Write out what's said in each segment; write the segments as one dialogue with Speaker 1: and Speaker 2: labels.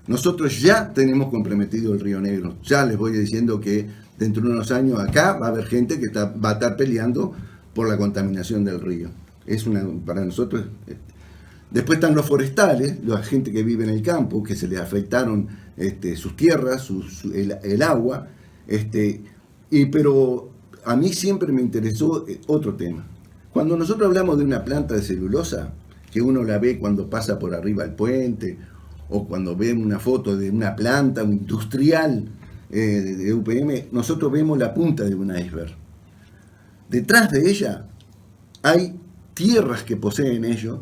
Speaker 1: Nosotros ya tenemos comprometido el Río Negro. Ya les voy diciendo que dentro de unos años acá va a haber gente que va a estar peleando por la contaminación del río. Para nosotros. Después están los forestales, la gente que vive en el campo, que se les afectaron sus tierras, el agua. Pero a mí siempre me interesó otro tema. Cuando nosotros hablamos de una planta de celulosa, que uno la ve cuando pasa por arriba del puente, o cuando ve una foto de una planta industrial de UPM, nosotros vemos la punta de un iceberg. Detrás de ella hay tierras que poseen ellos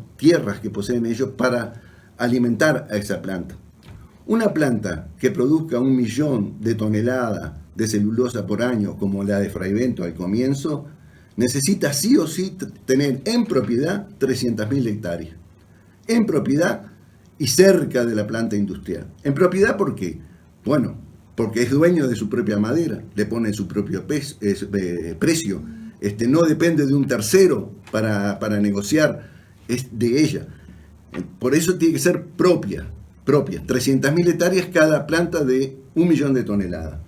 Speaker 1: para alimentar a esa planta. Una planta que produzca 1 millón de toneladas de celulosa por año, como la de Fraivento al comienzo, necesita sí o sí tener en propiedad 300.000 hectáreas. En propiedad y cerca de la planta industrial. En propiedad, ¿por qué? Bueno, porque es dueño de su propia madera, le pone su propio precio. No depende de un tercero para negociar, es de ella. Por eso tiene que ser propia. 300.000 hectáreas cada planta de 1 millón de toneladas.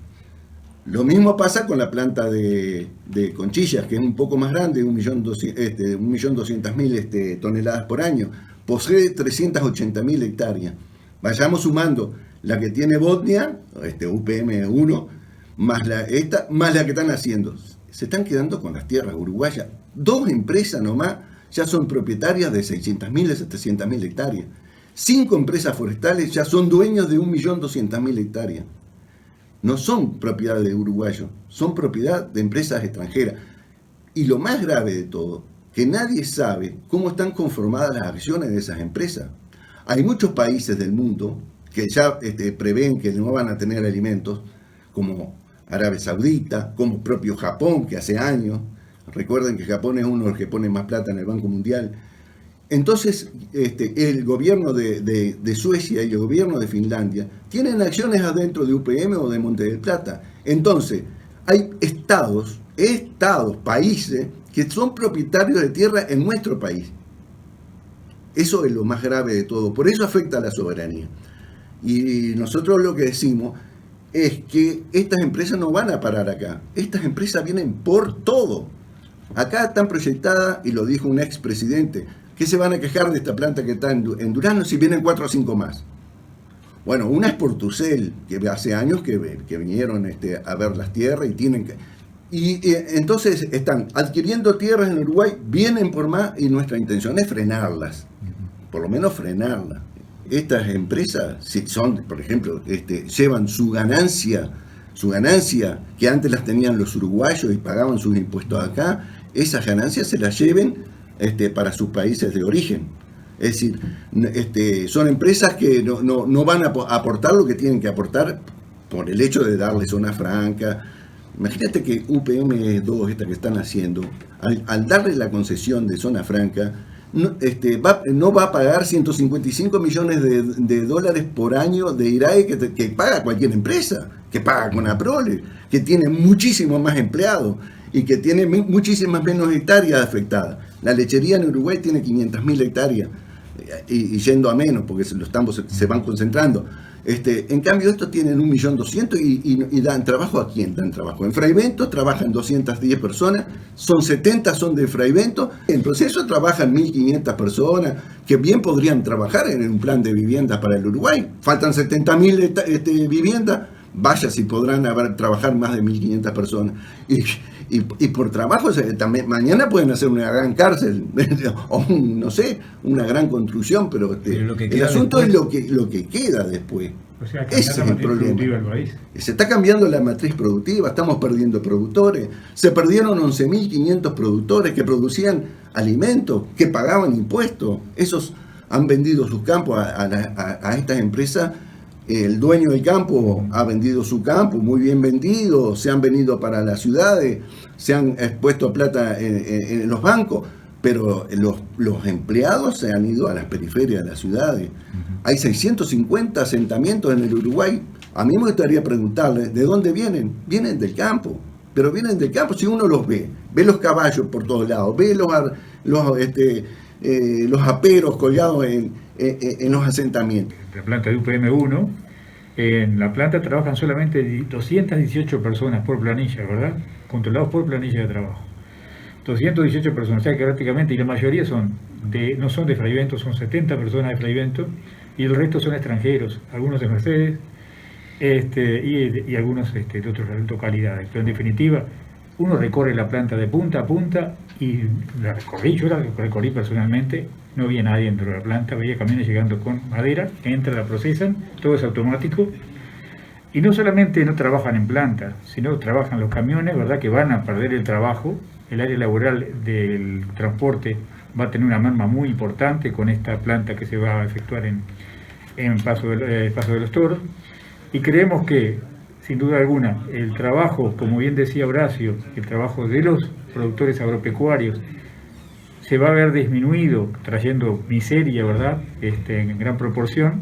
Speaker 1: Lo mismo pasa con la planta de Conchillas, que es un poco más grande, 1.200.000 toneladas por año. Posee 380.000 hectáreas. Vayamos sumando la que tiene Botnia, UPM1, más la que están haciendo. Se están quedando con las tierras uruguayas. 2 empresas nomás ya son propietarias de 600.000 a 700.000 hectáreas. 5 empresas forestales ya son dueños de 1.200.000 hectáreas. No son propiedad de uruguayos, son propiedad de empresas extranjeras. Y lo más grave de todo, que nadie sabe cómo están conformadas las acciones de esas empresas. Hay muchos países del mundo que ya prevén que no van a tener alimentos, como Arabia Saudita, como propio Japón, que hace años. Recuerden que Japón es uno de los que pone más plata en el Banco Mundial. Entonces, el gobierno de Suecia y el gobierno de Finlandia tienen acciones adentro de UPM o de Monte del Plata. Entonces, hay estados, países, que son propietarios de tierra en nuestro país. Eso es lo más grave de todo. Por eso afecta a la soberanía. Y nosotros lo que decimos es que estas empresas no van a parar acá. Estas empresas vienen por todo. Acá están proyectadas, y lo dijo un expresidente, que se van a quejar de esta planta que está en Durano si vienen 4 o 5 más. Bueno, una es Portucel, que hace años que vinieron a ver las tierras y tienen que... entonces están adquiriendo tierras en Uruguay, vienen por más, y nuestra intención es frenarlas, por lo menos frenarlas. Estas empresas, si son, por ejemplo, llevan su ganancia que antes las tenían los uruguayos y pagaban sus impuestos acá, esas ganancias se las lleven para sus países de origen. Es decir, son empresas que no van a aportar lo que tienen que aportar por el hecho de darle zona franca. Imagínate que UPM2, esta que están haciendo, al darle la concesión de zona franca, no va a pagar 155 millones de dólares por año de IRAE que paga cualquier empresa, que paga Conaprole, que tiene muchísimos más empleados y que tiene muchísimas menos hectáreas afectadas. La lechería en Uruguay tiene 500.000 hectáreas y yendo a menos porque los tambos se van concentrando. En cambio estos tienen 1.200.000 y dan trabajo. ¿A quién dan trabajo? En Fraivento trabajan 210 personas, 70 son de Fraivento. En proceso trabajan 1.500 personas que bien podrían trabajar en un plan de viviendas para el Uruguay. Faltan 70.000 viviendas. Vaya si podrán trabajar más de 1.500 personas. Y por trabajo también mañana pueden hacer una gran cárcel o una gran construcción, pero el asunto después es lo que queda después.
Speaker 2: O sea,
Speaker 1: ese es el problema. Del país. Se está cambiando la matriz productiva, estamos perdiendo productores. Se perdieron 11.500 productores que producían alimentos, que pagaban impuestos. Esos han vendido sus campos a estas empresas. El dueño del campo ha vendido su campo, muy bien vendido, se han venido para las ciudades, se han puesto plata en los bancos, pero los empleados se han ido a las periferias de las ciudades. Hay 650 asentamientos en el Uruguay. A mí me gustaría preguntarle, ¿de dónde vienen? Vienen del campo, pero vienen del campo si uno los ve los caballos por todos lados, ve los aperos colgados en los asentamientos.
Speaker 2: La planta de UPM1, en la planta trabajan solamente 218 personas por planilla, ¿verdad? Controlados por planilla de trabajo. 218 personas, o sea que prácticamente, y la mayoría no son de Fraiventos, son 70 personas de Fraiventos, y el resto son extranjeros, algunos de Mercedes, y algunos de otras localidades. Pero en definitiva, uno recorre la planta de punta a punta, y yo la recorrí personalmente, no había nadie dentro de la planta, veía camiones llegando con madera, entra, la procesan, todo es automático. Y no solamente no trabajan en planta, sino trabajan los camiones, ¿verdad?, que van a perder el trabajo. El área laboral del transporte va a tener una merma muy importante con esta planta que se va a efectuar en Paso de los Toros. Y creemos que, sin duda alguna, el trabajo, como bien decía Horacio, el trabajo de los productores agropecuarios se va a ver disminuido, trayendo miseria, ¿verdad?, en gran proporción,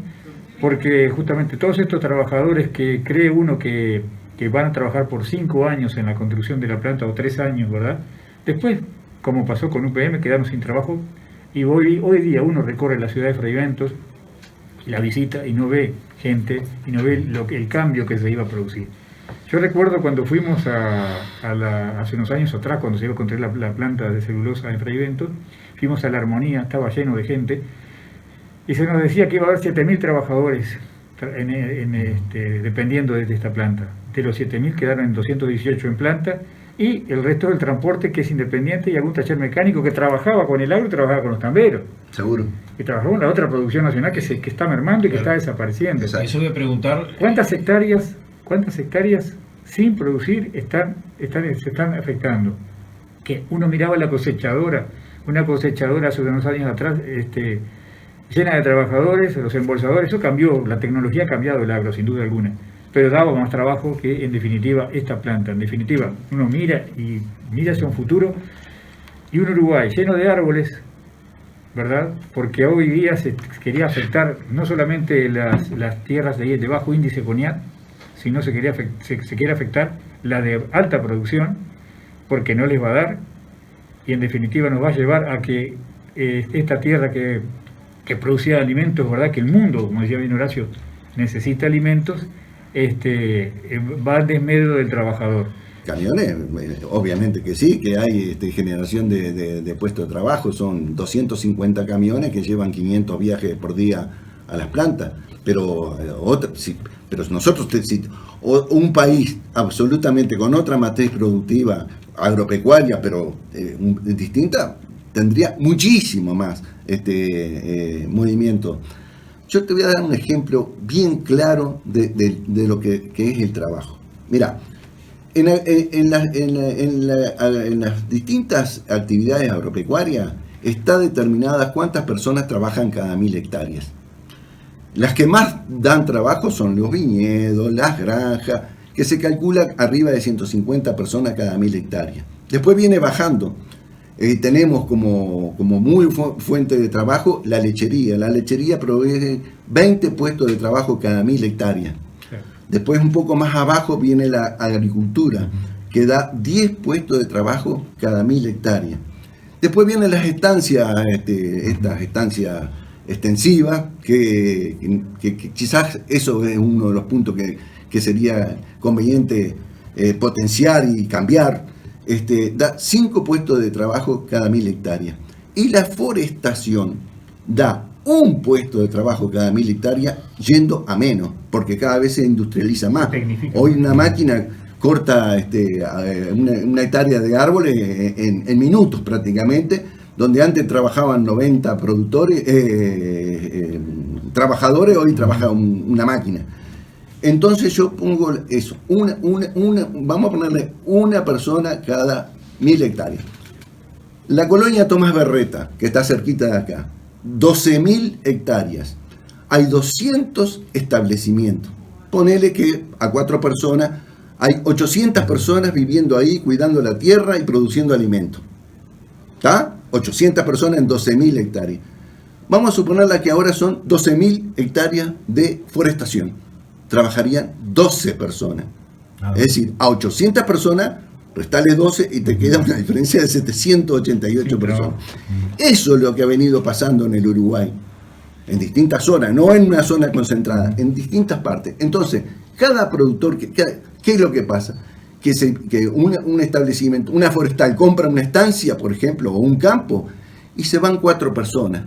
Speaker 2: porque justamente todos estos trabajadores que cree uno que van a trabajar por 5 años en la construcción de la planta, o 3 años, ¿verdad?, después, como pasó con UPM, quedaron sin trabajo, y hoy día uno recorre la ciudad de Fraiventos, la visita y no ve gente, y no ve el cambio que se iba a producir. Yo recuerdo cuando fuimos hace unos años atrás, cuando se iba a construir la planta de celulosa en Fraiventos, fuimos a La Armonía, estaba lleno de gente, y se nos decía que iba a haber 7.000 trabajadores dependiendo de esta planta. De los 7.000 quedaron en 218 en planta, y el resto del transporte, que es independiente, y algún taller mecánico que trabajaba con el agro y trabajaba con los tamberos.
Speaker 1: Seguro.
Speaker 2: Y trabajaba en la otra producción nacional que está mermando y que está desapareciendo.
Speaker 3: Eso voy a preguntar.
Speaker 2: ¿Cuántas hectáreas sin producir se están afectando? Que uno miraba la cosechadora, una cosechadora hace unos años atrás, llena de trabajadores, los embolsadores, eso cambió, la tecnología ha cambiado el agro, sin duda alguna, pero daba más trabajo que, en definitiva, esta planta. En definitiva, uno mira hacia un futuro, y un Uruguay lleno de árboles, ¿verdad? Porque hoy día se quería afectar no solamente las tierras de bajo índice CONIAT, sino se quiere afectar la de alta producción, porque no les va a dar, y en definitiva nos va a llevar a que esta tierra que producía alimentos, ¿verdad?, que el mundo, como decía bien Horacio, necesita alimentos, va al desmedro del trabajador.
Speaker 1: Camiones, obviamente que sí, que hay generación de puestos de trabajo, son 250 camiones que llevan 500 viajes por día a las plantas, pero nosotros, un país absolutamente con otra matriz productiva, agropecuaria, pero distinta, tendría muchísimo más movimiento. Yo te voy a dar un ejemplo bien claro de lo que es el trabajo. Mira, en las distintas actividades agropecuarias está determinada cuántas personas trabajan cada 1.000 hectáreas. Las que más dan trabajo son los viñedos, las granjas, que se calcula arriba de 150 personas cada 1.000 hectáreas. Después viene bajando. Tenemos como muy fuente de trabajo la lechería. La lechería provee 20 puestos de trabajo cada 1.000 hectáreas. Después, un poco más abajo, viene la agricultura, que da 10 puestos de trabajo cada 1.000 hectáreas. Después vienen las estancias, estas estancias extensivas, que quizás eso es uno de los puntos que sería conveniente potenciar y cambiar. Da 5 puestos de trabajo cada 1.000 hectáreas. Y la forestación da un puesto de trabajo cada 1.000 hectáreas, yendo a menos, porque cada vez se industrializa más. Hoy una máquina corta una hectárea de árboles en minutos prácticamente, donde antes trabajaban 90 trabajadores, hoy trabaja una máquina. Entonces yo pongo eso, vamos a ponerle una persona cada 1.000 hectáreas. La colonia Tomás Berreta, que está cerquita de acá, 12.000 hectáreas. Hay 200 establecimientos. Ponele que a 4 personas, hay 800 personas viviendo ahí, cuidando la tierra y produciendo alimentos. ¿Está? 800 personas en 12.000 hectáreas. Vamos a suponerla que ahora son 12.000 hectáreas de forestación. Trabajarían 12 personas. Es decir, a 800 personas, restale 12 y te queda una diferencia de 788 personas. Eso es lo que ha venido pasando en el Uruguay. en distintas zonas, no en una zona concentrada, en distintas partes. Entonces, cada productor, ¿qué es lo que pasa? Que un establecimiento, una forestal compra una estancia, por ejemplo, o un campo, y se van 4 personas.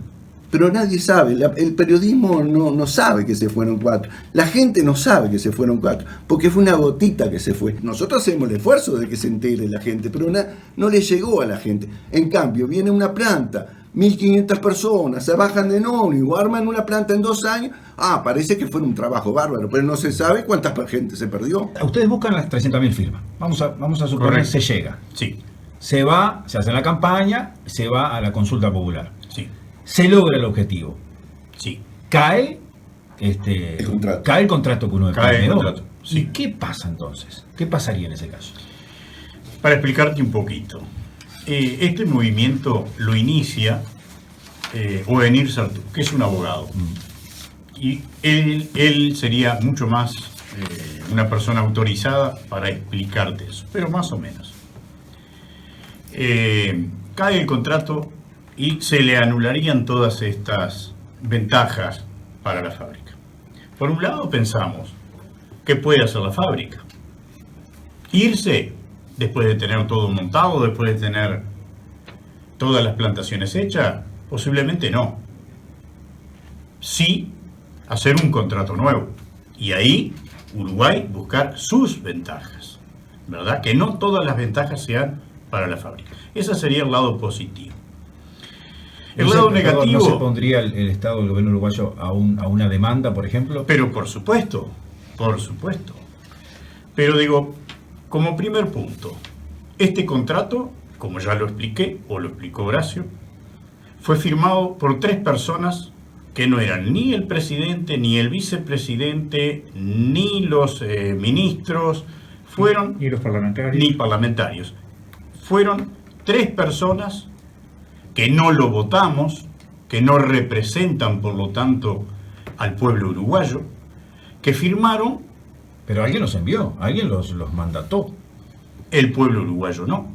Speaker 1: Pero nadie sabe, el periodismo no sabe que se fueron 4, la gente no sabe que se fueron 4, porque fue una gotita que se fue. Nosotros hacemos el esfuerzo de que se entere la gente, pero no le llegó a la gente. En cambio, viene una planta, 1.500 personas, se bajan de ómnibus, arman una planta en 2 años, parece que fue un trabajo bárbaro, pero no se sabe cuánta gente se perdió.
Speaker 3: Ustedes buscan las 300.000 firmas, vamos a suponer que se llega.
Speaker 4: Sí.
Speaker 3: Se va, se hace la campaña, se va a la consulta popular.
Speaker 4: Sí.
Speaker 3: Se logra el objetivo.
Speaker 4: Sí.
Speaker 3: Cae el contrato que uno
Speaker 4: Cae el
Speaker 3: determinó.
Speaker 4: contrato, sí.
Speaker 3: ¿Y qué pasa entonces? ¿Qué pasaría en ese caso?
Speaker 4: Para explicarte un poquito, este movimiento lo inicia Ovenir Sartú, que es un abogado. Y él sería mucho más una persona autorizada para explicarte eso, pero más o menos. Cae el contrato y se le anularían todas estas ventajas para la fábrica. Por un lado pensamos, ¿qué puede hacer la fábrica? Irse después de tener todo montado, después de tener todas las plantaciones hechas, posiblemente no. Sí, hacer un contrato nuevo. Y ahí Uruguay buscar sus ventajas, ¿verdad? Que no todas las ventajas sean para la fábrica. Ese sería el lado positivo. El lado negativo...
Speaker 3: ¿No se pondría el Estado del gobierno uruguayo a una demanda, por ejemplo?
Speaker 4: Pero por supuesto. Pero digo, como primer punto, este contrato, como ya lo expliqué, o lo explicó Horacio, fue firmado por 3 personas que no eran ni el presidente, ni el vicepresidente, ni los ministros, fueron...
Speaker 2: Ni los parlamentarios.
Speaker 4: Ni parlamentarios. Fueron 3 personas que no lo votamos, que no representan, por lo tanto, al pueblo uruguayo, que firmaron...
Speaker 3: Pero alguien los envió, alguien los mandató.
Speaker 4: El pueblo uruguayo no.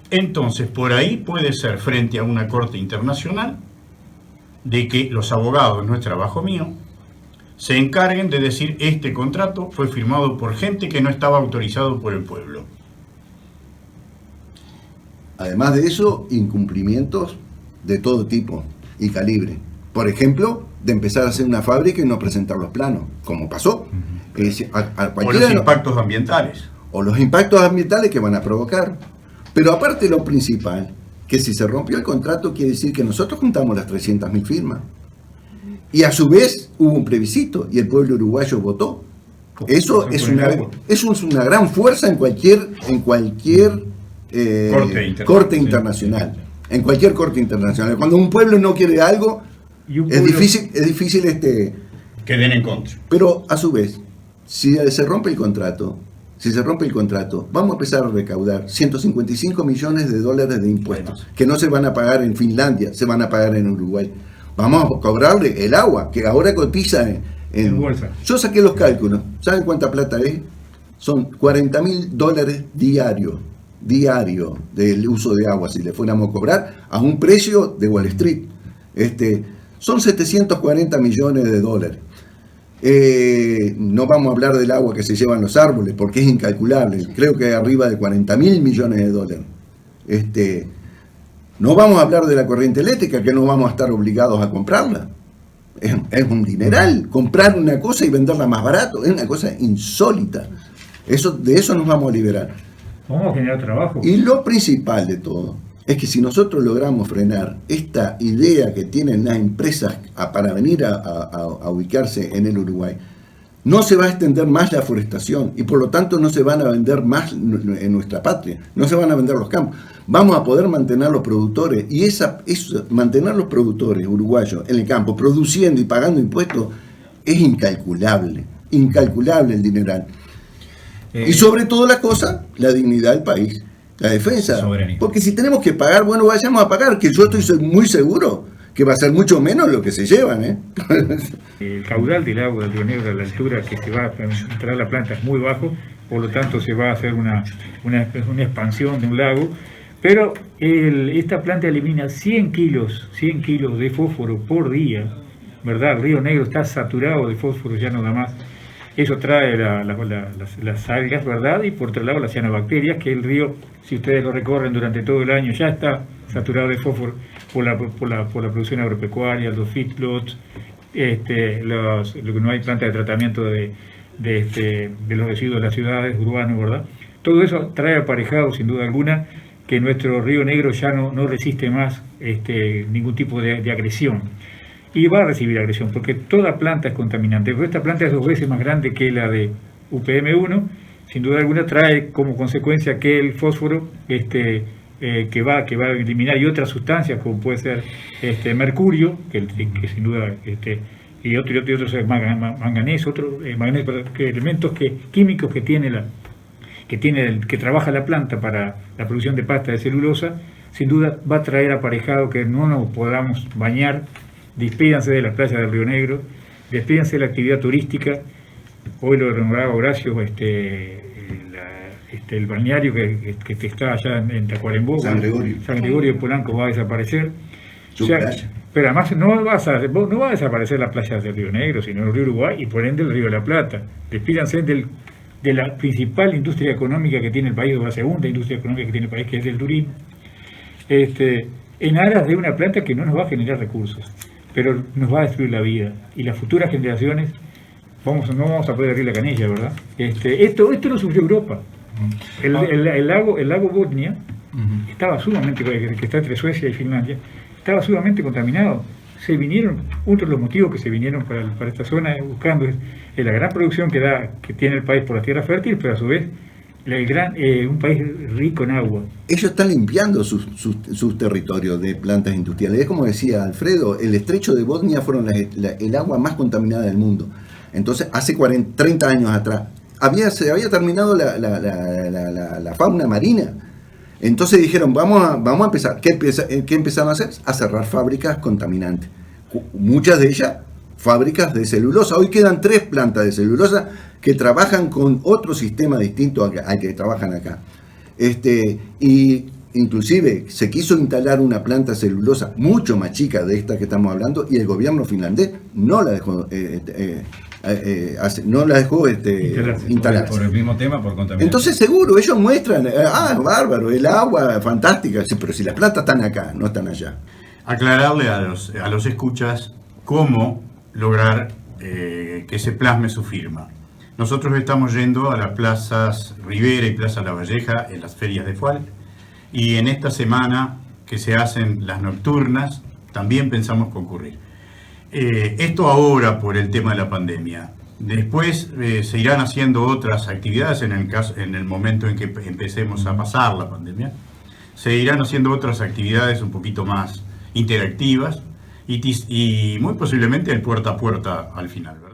Speaker 4: Entonces, por ahí puede ser, frente a una corte internacional, de que los abogados, no es trabajo mío, se encarguen de decir este contrato fue firmado por gente que no estaba autorizado por el pueblo.
Speaker 1: Además de eso, incumplimientos de todo tipo y calibre. Por ejemplo, de empezar a hacer una fábrica y no presentar los planos, como pasó.
Speaker 4: O los impactos ambientales.
Speaker 1: O los impactos ambientales que van a provocar. Pero aparte lo principal, que si se rompió el contrato quiere decir que nosotros juntamos las 300.000 firmas. Y a su vez hubo un plebiscito y el pueblo uruguayo votó. Eso es una gran fuerza en cualquier corte internacional. En cualquier corte internacional. Cuando un pueblo no quiere algo, es difícil
Speaker 4: que den en contra.
Speaker 1: Pero a su vez, si se rompe el contrato, vamos a empezar a recaudar 155 millones de dólares de impuestos, que no se van a pagar en Finlandia, se van a pagar en Uruguay. Vamos a cobrarle el agua, que ahora cotiza en
Speaker 2: bolsa.
Speaker 1: Yo saqué los cálculos. ¿Saben cuánta plata es? Son $40.000 diario del uso de agua, si le fuéramos a cobrar a un precio de Wall Street. Son 740 millones de dólares. No vamos a hablar del agua que se llevan los árboles, porque es incalculable. Creo que arriba de 40.000 millones de dólares. No vamos a hablar de la corriente eléctrica, que no vamos a estar obligados a comprarla. Es un dineral. Comprar una cosa y venderla más barato es una cosa insólita. De eso nos vamos a liberar.
Speaker 2: Vamos a generar trabajo.
Speaker 1: Y lo principal de todo es que si nosotros logramos frenar esta idea que tienen las empresas para venir a ubicarse en el Uruguay, no se va a extender más la forestación y por lo tanto no se van a vender más en nuestra patria, no se van a vender los campos. Vamos a poder mantener los productores y mantener los productores uruguayos en el campo produciendo y pagando impuestos es incalculable el dineral. Y sobre todo la cosa, la dignidad del país, la defensa.
Speaker 3: Soberanía.
Speaker 1: Porque si tenemos que pagar, bueno, vayamos a pagar, que yo estoy muy seguro que va a ser mucho menos lo que se llevan.
Speaker 2: El caudal del agua del Río Negro a la altura que se va a entrar a la planta es muy bajo, por lo tanto se va a hacer una expansión de un lago Pero esta planta elimina 100 kilos de fósforo por día, ¿verdad? El Río Negro está saturado de fósforo, ya no da más. Eso trae las algas, ¿verdad? Y por otro lado las cianobacterias, que el río, si ustedes lo recorren durante todo el año, ya está saturado de fósforo por la producción agropecuaria, los feedlots, lo que no hay planta de tratamiento de los residuos de las ciudades, urbanos, ¿verdad? Todo eso trae aparejado, sin duda alguna, que nuestro Río Negro ya no resiste más ningún tipo de agresión. Y va a recibir agresión, porque toda planta es contaminante. Pero esta planta es 2 veces más grande que la de UPM1, sin duda alguna trae como consecuencia que el fósforo que va a eliminar, y otras sustancias como puede ser mercurio, que sin duda, y otros manganeso, elementos químicos que trabaja la planta para la producción de pasta de celulosa, sin duda va a traer aparejado que no nos podamos bañar. Despídanse de las playas del Río Negro, despídanse de la actividad turística. Hoy lo nombraba Horacio, el balneario que está allá en Tacuarembó, San Gregorio de Polanco, va a desaparecer. Pero además no va a desaparecer las playas del Río Negro, sino el Río Uruguay y por ende el Río de la Plata. Despídanse de la principal industria económica que tiene el país, o la segunda industria económica que tiene el país, que es el turismo, en aras de una planta que no nos va a generar recursos, pero nos va a destruir la vida, y las futuras generaciones no vamos a poder abrir la canilla, ¿verdad? Esto lo sufrió Europa. El lago Botnia estaba sumamente, que está entre Suecia y Finlandia, estaba sumamente contaminado. Se vinieron, uno de los motivos que se vinieron para esta zona buscando es la gran producción que tiene el país por la tierra fértil, pero a su vez un país rico en agua.
Speaker 1: Ellos están limpiando sus territorios de plantas industriales. Es como decía Alfredo, el estrecho de Botnia fueron el agua más contaminada del mundo. Entonces, hace 30 años atrás, se había terminado la fauna marina. Entonces dijeron, vamos a empezar. ¿Qué empezaron a hacer? A cerrar fábricas contaminantes. Muchas de ellas, fábricas de celulosa. Hoy quedan 3 plantas de celulosa que trabajan con otro sistema distinto al que trabajan acá. Y inclusive se quiso instalar una planta de celulosa mucho más chica de esta que estamos hablando, y el gobierno finlandés no la dejó instalarse.
Speaker 3: Por el mismo tema, por contaminación.
Speaker 1: Entonces seguro, ellos muestran, bárbaro, el agua, fantástica, sí, pero si las plantas están acá, no están allá.
Speaker 4: Aclararle a los escuchas cómo lograr que se plasme su firma. Nosotros estamos yendo a las plazas Rivera y Plaza La Valleja en las ferias de FUAL, y en esta semana que se hacen las nocturnas también pensamos concurrir. Esto ahora por el tema de la pandemia. Después se irán haciendo otras actividades en el momento en que empecemos a pasar la pandemia. Se irán haciendo otras actividades un poquito más interactivas y muy posiblemente el puerta a puerta al final, ¿verdad?